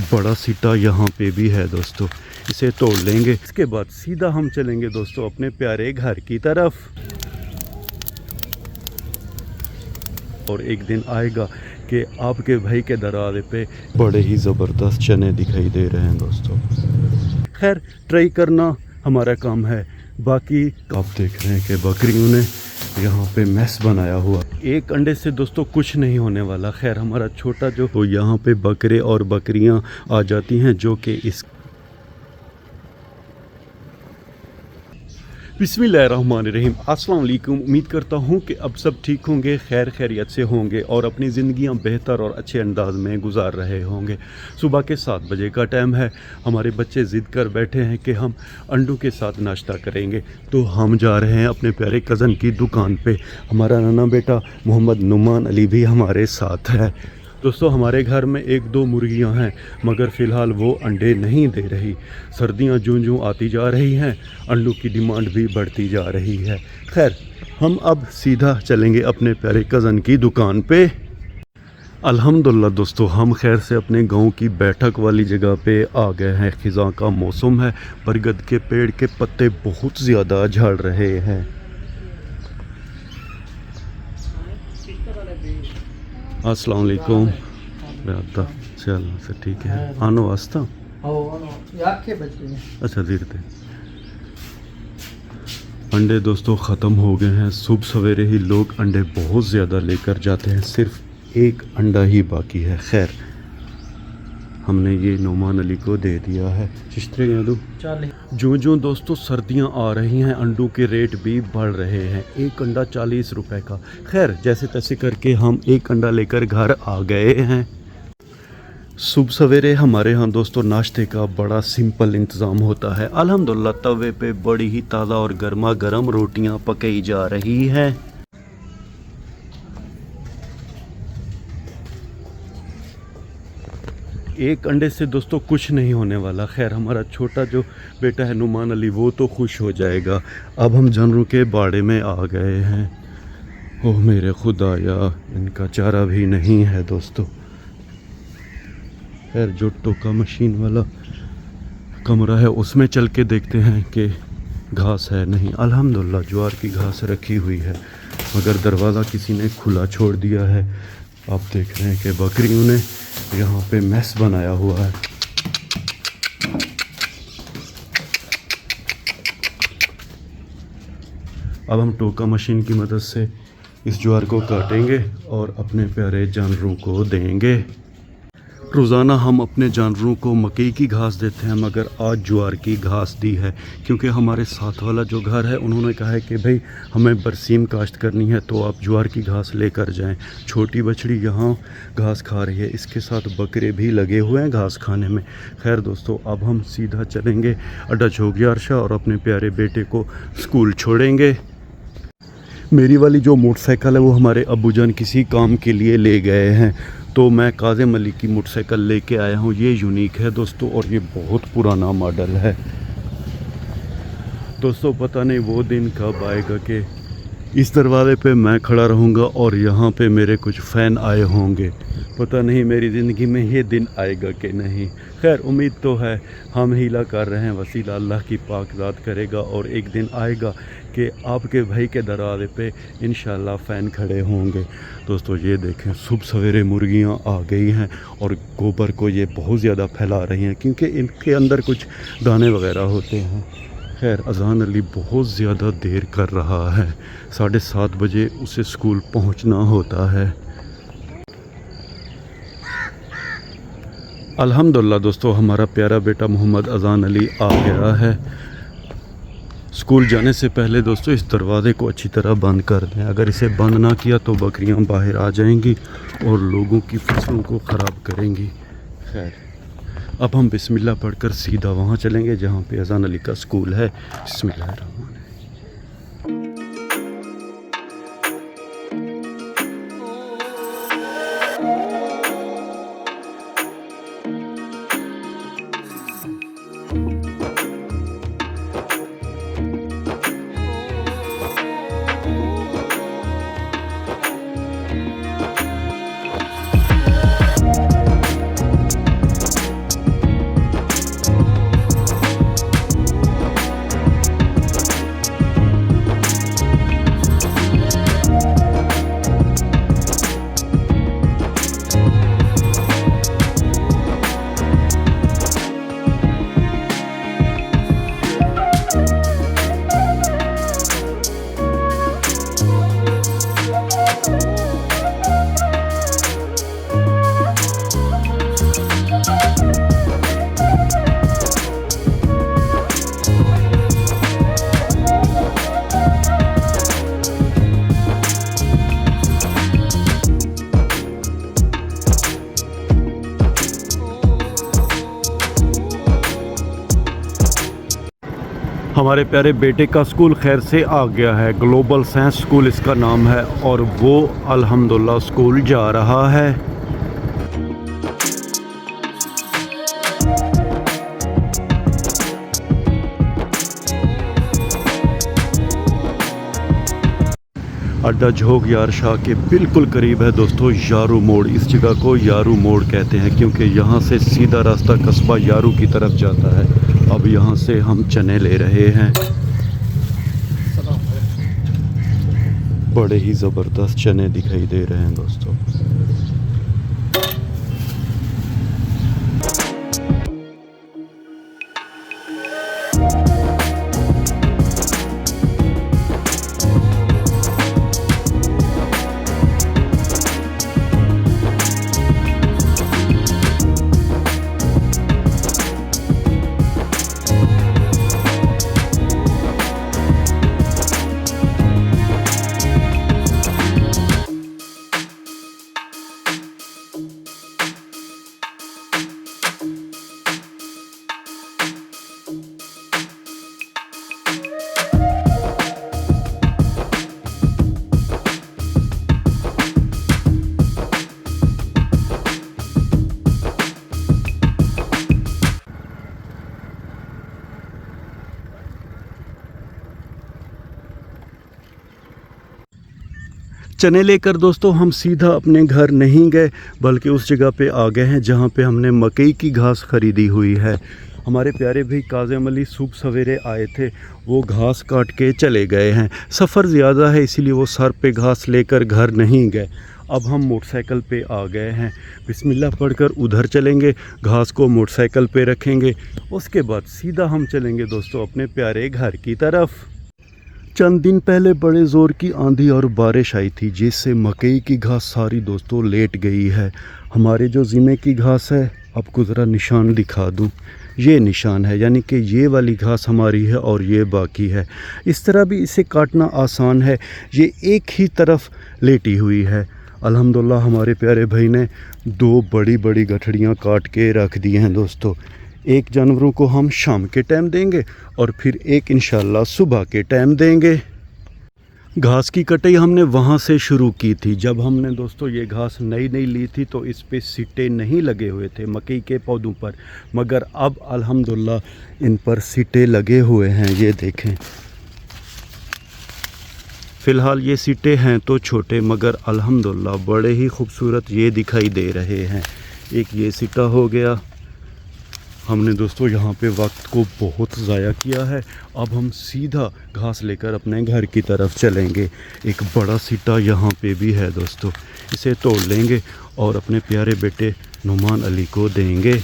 बड़ा सीटा यहाँ पे भी है दोस्तों, इसे तोड़ लेंगे। इसके बाद सीधा हम चलेंगे दोस्तों अपने प्यारे घर की तरफ। और एक दिन आएगा कि आपके भाई के दरवाजे पे बड़े ही ज़बरदस्त चने दिखाई दे रहे हैं दोस्तों। खैर ट्राई करना हमारा काम है। बाकी आप देख रहे हैं कि बकरियों ने यहाँ पे मैस बनाया हुआ। एक अंडे से दोस्तों कुछ नहीं होने वाला। खैर हमारा छोटा जो तो यहाँ पे बकरे और बकरियाँ आ जाती हैं जो कि इस बिस्मिल्लाहिर्रहमानिर्रहीम। अस्सलाम वालेकुम। उम्मीद करता हूँ कि अब सब ठीक होंगे, खैर खैरियत से होंगे और अपनी ज़िंदगियाँ बेहतर और अच्छे अंदाज में गुजार रहे होंगे। सुबह के 7 बजे का टाइम है। हमारे बच्चे ज़िद कर बैठे हैं कि हम अंडों के साथ नाश्ता करेंगे, तो हम जा रहे हैं अपने प्यारे कज़न की दुकान पे। हमारा नाना बेटा मोहम्मद नुमान अली भी हमारे साथ है। दोस्तों हमारे घर में 1-2 मुर्गियां हैं, मगर फ़िलहाल वो अंडे नहीं दे रही। सर्दियां जूं आती जा रही हैं, अंडों की डिमांड भी बढ़ती जा रही है। खैर हम अब सीधा चलेंगे अपने प्यारे कज़न की दुकान पे। अल्हम्दुलिल्लाह दोस्तों हम खैर से अपने गांव की बैठक वाली जगह पे आ गए हैं। ख़िज़ां का मौसम है, बरगद के पेड़ के पत्ते बहुत ज़्यादा झड़ रहे हैं। अस्सलाम वालेकुम। चल से ठीक है। आनो वास्ता अच्छा धीरे थे। अंडे दोस्तों ख़त्म हो गए हैं। सुबह सवेरे ही लोग अंडे बहुत ज़्यादा लेकर जाते हैं, सिर्फ एक अंडा ही बाकी है। खैर हमने ये नुमान अली को दे दिया है। चिश्तरे दो। जो दोस्तों सर्दियां आ रही हैं, अंडों के रेट भी बढ़ रहे हैं। एक अंडा 40 रुपए का। खैर जैसे तैसे करके हम एक अंडा लेकर घर आ गए हैं। सुबह सवेरे हमारे यहाँ दोस्तों नाश्ते का बड़ा सिंपल इंतज़ाम होता है। अल्हम्दुलिल्लाह तवे पे बड़ी ही ताज़ा और गर्मा गर्म रोटियाँ पकाई जा रही हैं। एक अंडे से दोस्तों कुछ नहीं होने वाला। खैर हमारा छोटा जो बेटा है नुमान अली, वो तो खुश हो जाएगा। अब हम जानवरों के बाड़े में आ गए हैं। ओह मेरे खुदाया, इनका चारा भी नहीं है दोस्तों। खैर जो टोका मशीन वाला कमरा है उसमें चल के देखते हैं कि घास है नहीं। अल्हम्दुलिल्लाह ज्वार की घास रखी हुई है, मगर दरवाज़ा किसी ने खुला छोड़ दिया है। आप देख रहे हैं कि बकरियों ने यहाँ पे मैस बनाया हुआ है। अब हम टोका मशीन की मदद से इस ज्वार को काटेंगे और अपने प्यारे जानवरों को देंगे। रोज़ाना हम अपने जानवरों को मकई की घास देते हैं, मगर आज ज्वार की घास दी है, क्योंकि हमारे साथ वाला जो घर है उन्होंने कहा है कि भाई हमें बरसीम काश्त करनी है, तो आप ज्वार की घास लेकर जाएं। छोटी बछड़ी यहाँ घास खा रही है, इसके साथ बकरे भी लगे हुए हैं घास खाने में। खैर दोस्तों अब हम सीधा चलेंगे अड्डा चौकियार शाह और अपने प्यारे बेटे को स्कूल छोड़ेंगे। मेरी वाली जो मोटरसाइकिल है वो हमारे अब्बूजान किसी काम के लिए ले गए हैं, तो मैं काज़िम अली की मोटरसाइकिल लेके आया हूँ। ये यूनिक है दोस्तों और ये बहुत पुराना मॉडल है दोस्तों। पता नहीं वो दिन कब आएगा कि इस दरवाजे पे मैं खड़ा रहूँगा और यहाँ पे मेरे कुछ फ़ैन आए होंगे। पता नहीं मेरी ज़िंदगी में ये दिन आएगा कि नहीं। खैर उम्मीद तो है, हम हीला कर रहे हैं, वसीला अल्लाह की पाक ज़ात करेगा और एक दिन आएगा कि आपके भाई के दरवाजे पे इंशाल्लाह फ़ैन खड़े होंगे। दोस्तों ये देखें सुबह सवेरे मुर्गियाँ आ गई हैं और गोबर को ये बहुत ज़्यादा फैला रही हैं, क्योंकि इनके अंदर कुछ दाने वगैरह होते हैं। खैर अज़ान अली बहुत ज़्यादा देर कर रहा है, 7:30 बजे उसे स्कूल पहुंचना होता है। अल्हम्दुलिल्लाह दोस्तों हमारा प्यारा बेटा मोहम्मद अज़ान अली आ गया है। स्कूल जाने से पहले दोस्तों इस दरवाज़े को अच्छी तरह बंद कर दें। अगर इसे बंद ना किया तो बकरियां बाहर आ जाएंगी और लोगों की फसलों को ख़राब करेंगी। खैर अब हम बिस्मिल्लाह पढ़कर सीधा वहाँ चलेंगे जहाँ पे अज़ान अली का स्कूल है। बिस्मिल्लाह। हमारे प्यारे बेटे का स्कूल खैर से आ गया है, ग्लोबल साइंस स्कूल इसका नाम है, और वो अल्हम्दुलिल्लाह स्कूल जा रहा है। अड्डा झोग यार शाह के बिल्कुल करीब है दोस्तों यारू मोड़। इस जगह को यारू मोड़ कहते हैं क्योंकि यहाँ से सीधा रास्ता कस्बा यारू की तरफ जाता है। अब यहाँ से हम चने ले रहे हैं, बड़े ही ज़बरदस्त चने दिखाई दे रहे हैं दोस्तों। चने लेकर दोस्तों हम सीधा अपने घर नहीं गए, बल्कि उस जगह पे आ गए हैं जहाँ पे हमने मकई की घास ख़रीदी हुई है। हमारे प्यारे भाई काज़िम अली सुबह सवेरे आए थे, वो घास काट के चले गए हैं। सफ़र ज़्यादा है इसीलिए वो सर पे घास लेकर घर नहीं गए। अब हम मोटरसाइकिल पे आ गए हैं, बिस्मिल्लाह पढ़कर उधर चलेंगे, घास को मोटरसाइकिल पे रखेंगे, उसके बाद सीधा हम चलेंगे दोस्तों अपने प्यारे घर की तरफ। चंद दिन पहले बड़े ज़ोर की आंधी और बारिश आई थी, जिससे मकई की घास सारी दोस्तों लेट गई है। हमारे जो ज़िम्मे की घास है, आपको ज़रा निशान दिखा दूँ, ये निशान है, यानी कि ये वाली घास हमारी है और ये बाकी है। इस तरह भी इसे काटना आसान है, ये एक ही तरफ लेटी हुई है। अल्हम्दुलिल्लाह हमारे प्यारे भाई ने 2 बड़ी बड़ी गठड़ियाँ काट के रख दी हैं दोस्तों। एक जानवरों को हम शाम के टाइम देंगे और फिर एक इंशाल्लाह सुबह के टाइम देंगे। घास की कटाई हमने वहाँ से शुरू की थी। जब हमने दोस्तों ये घास नई नई ली थी तो इस पे सिट्टे नहीं लगे हुए थे मकई के पौधों पर, मगर अब अल्हम्दुलिल्लाह इन पर सिट्टे लगे हुए हैं। ये देखें, फ़िलहाल ये सिट्टे हैं तो छोटे, मगर अल्हम्दुलिल्लाह बड़े ही खूबसूरत ये दिखाई दे रहे हैं। एक ये सिट्टा हो गया। हमने दोस्तों यहाँ पे वक्त को बहुत ज़ाया किया है। अब हम सीधा घास लेकर अपने घर की तरफ चलेंगे। एक बड़ा सिट्टा यहाँ पे भी है दोस्तों, इसे तोड़ लेंगे और अपने प्यारे बेटे नुमान अली को देंगे।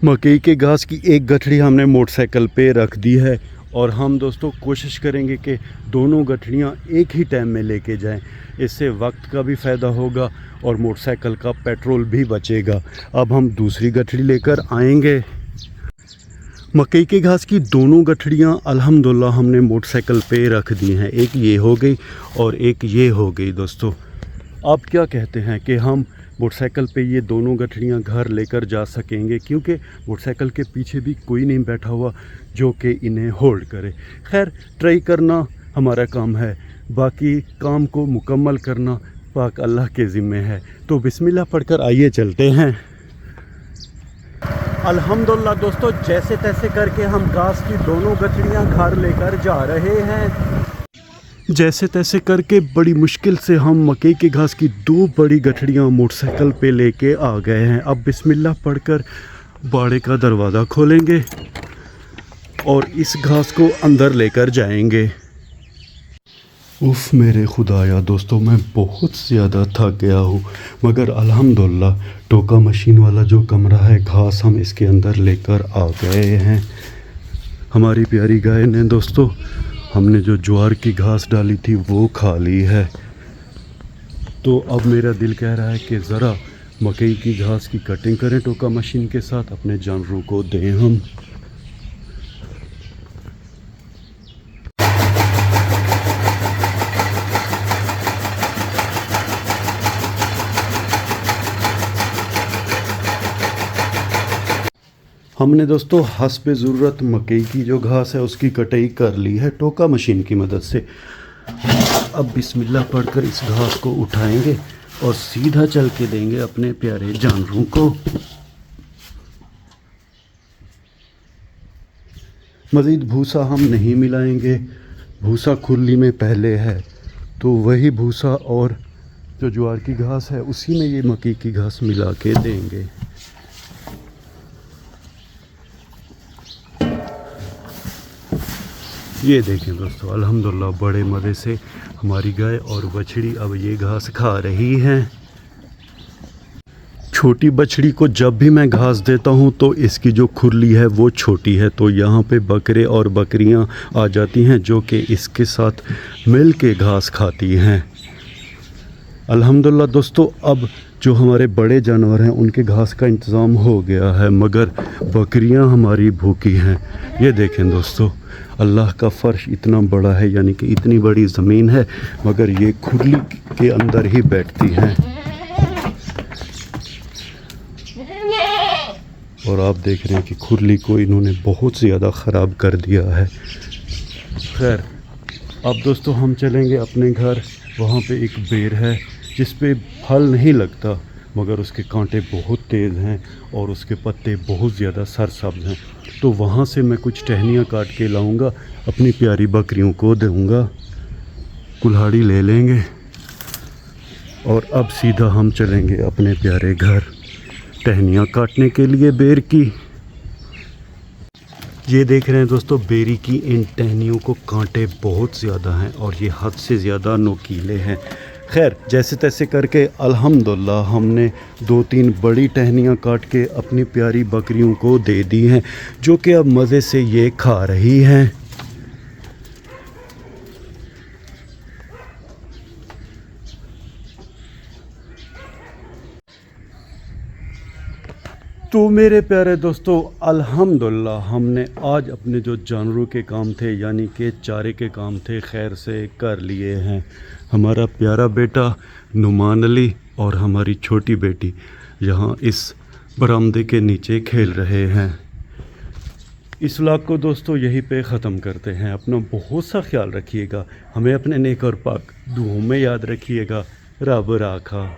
मकई के घास की एक गठड़ी हमने मोटरसाइकिल पे रख दी है और हम दोस्तों कोशिश करेंगे कि दोनों गठड़ियाँ एक ही टाइम में लेके जाएं। इससे वक्त का भी फ़ायदा होगा और मोटरसाइकिल का पेट्रोल भी बचेगा। अब हम दूसरी गठड़ी लेकर आएंगे। मकई के घास की दोनों गठड़ियाँ अल्हम्दुलिल्लाह हमने मोटरसाइकिल पे रख दी हैं। एक ये हो गई और एक ये हो गई दोस्तों। आप क्या कहते हैं कि हम मोटरसाइकिल पे ये दोनों गठड़ियाँ घर लेकर जा सकेंगे, क्योंकि मोटरसाइकिल के पीछे भी कोई नहीं बैठा हुआ जो कि इन्हें होल्ड करे। खैर, ट्राई करना हमारा काम है, बाकी काम को मुकम्मल करना पाक अल्लाह के ज़िम्मे है। तो बिस्मिल्लाह पढ़कर आइए चलते हैं। अल्हम्दुलिल्लाह दोस्तों, जैसे तैसे करके हम घास की दोनों गठड़ियाँ घर लेकर जा रहे हैं। जैसे तैसे करके बड़ी मुश्किल से हम मकई के घास की 2 बड़ी गठड़ियाँ मोटरसाइकिल पे लेके आ गए हैं। अब बिस्मिल्लाह पढ़कर बाड़े का दरवाज़ा खोलेंगे और इस घास को अंदर लेकर जाएंगे। उफ़ मेरे खुदाया दोस्तों, मैं बहुत ज़्यादा थक गया हूँ, मगर अल्हम्दुलिल्लाह टोका मशीन वाला जो कमरा है, घास हम इसके अंदर लेकर आ गए हैं। हमारी प्यारी गाय ने दोस्तों, हमने जो ज्वार की घास डाली थी वो खा ली है। तो अब मेरा दिल कह रहा है कि ज़रा मकई की घास की कटिंग करें टोका मशीन के साथ, अपने जानवरों को दें हम। हमने दोस्तों हस्ब ज़रूरत मकई की जो घास है उसकी कटाई कर ली है टोका मशीन की मदद से। अब बिस्मिल्लाह पढ़कर इस घास को उठाएंगे और सीधा चल के देंगे अपने प्यारे जानवरों को। मज़ीद भूसा हम नहीं मिलाएंगे, भूसा खुरली में पहले है, तो वही भूसा और जो ज्वार की घास है उसी में ये मकई की घास मिला के देंगे। ये देखें दोस्तों, अल्हम्दुलिल्लाह बड़े मज़े से हमारी गाय और बछड़ी अब ये घास खा रही हैं। छोटी बछड़ी को जब भी मैं घास देता हूँ तो इसकी जो खुरली है वो छोटी है, तो यहाँ पे बकरे और बकरियाँ आ जाती हैं जो कि इसके साथ मिल के घास खाती हैं। अल्हम्दुलिल्लाह दोस्तों, अब जो हमारे बड़े जानवर हैं उनके घास का इंतज़ाम हो गया है, मगर बकरियां हमारी भूखी हैं। ये देखें दोस्तों, अल्लाह का फ़र्श इतना बड़ा है, यानी कि इतनी बड़ी ज़मीन है, मगर ये खुरली के अंदर ही बैठती हैं। और आप देख रहे हैं कि खुरली को इन्होंने बहुत ज़्यादा ख़राब कर दिया है। खैर, अब दोस्तों हम चलेंगे अपने घर। वहाँ पे एक बेर है जिस पे फल नहीं लगता, मगर उसके कांटे बहुत तेज़ हैं और उसके पत्ते बहुत ज़्यादा सरसब्ज हैं। तो वहाँ से मैं कुछ टहनियाँ काट के लाऊंगा, अपनी प्यारी बकरियों को दूंगा, कुल्हाड़ी ले लेंगे और अब सीधा हम चलेंगे अपने प्यारे घर टहनियाँ काटने के लिए बेर की। ये देख रहे हैं दोस्तों, बेरी की इन टहनियों को कांटे बहुत ज़्यादा हैं और ये हद से ज़्यादा नोकीले हैं। खैर, जैसे तैसे करके अल्हम्दुलिल्लाह हमने 2-3 बड़ी टहनियाँ काट के अपनी प्यारी बकरियों को दे दी हैं, जो कि अब मज़े से ये खा रही हैं। तो मेरे प्यारे दोस्तों, अल्हम्दुलिल्लाह हमने आज अपने जो जानवरों के काम थे, यानी कि चारे के काम थे, खैर से कर लिए हैं। हमारा प्यारा बेटा नुमान अली और हमारी छोटी बेटी यहाँ इस बरामदे के नीचे खेल रहे हैं। इस व्लॉग को दोस्तों यहीं पे ख़त्म करते हैं। अपना बहुत सा ख्याल रखिएगा, हमें अपने नेक और पाक दुआओं में याद रखिएगा। रब राखा।